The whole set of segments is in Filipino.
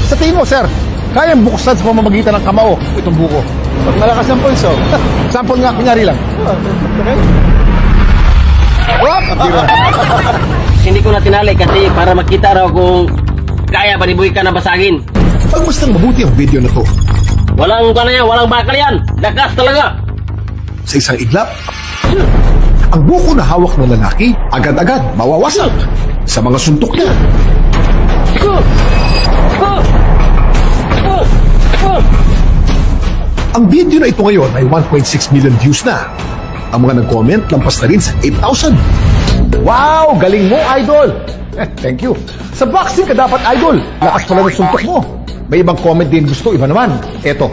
Sa tingin mo, sir, kayang buksan sa pamamagitan ng kamao itong buko? Pag malakas ang pulso. Sample nga, kunyari lang. Okay. Wap! Hindi ko na tinali kasi para makita raw kung kaya ba ni Boyka na basagin. Pagmastang mabuti ang video na to. Walang walang bakal yan. Lakas talaga. Sa isang iglap, ang buko na hawak ng lalaki agad-agad mawawasak sa mga suntok niya. Ang video na ito ngayon ay 1.6 million views na. Ang mga nag-comment lampas na rin sa 8,000. Wow! Galing mo, idol! Thank you. Sa boxing ka dapat, idol. Lakas pala ng suntok mo. May ibang comment din gusto, iba naman. Eto,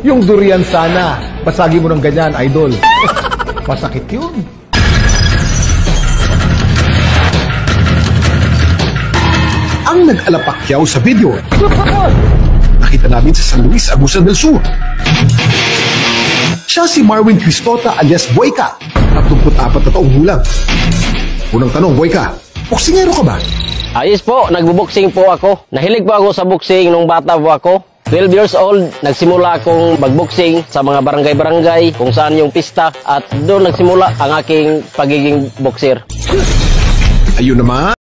yung durian sana. Basagi mo ng ganyan, idol. Masakit yun. Ang nag-alapakyaw sa video, nakita namin sa San Luis, Agusan del Sur. Siya si Marwin Cristota alias Boyka, 34 na taong gulang. Unang tanong, Boyka, boksingero ka ba? Ayos po, nagbuboxing po ako. Nahilig po ako sa boxing nung bata po ako. 12 years old, nagsimula akong magboxing sa mga barangay-barangay kung saan yung pista at doon nagsimula ang aking pagiging boxer. Ayun naman.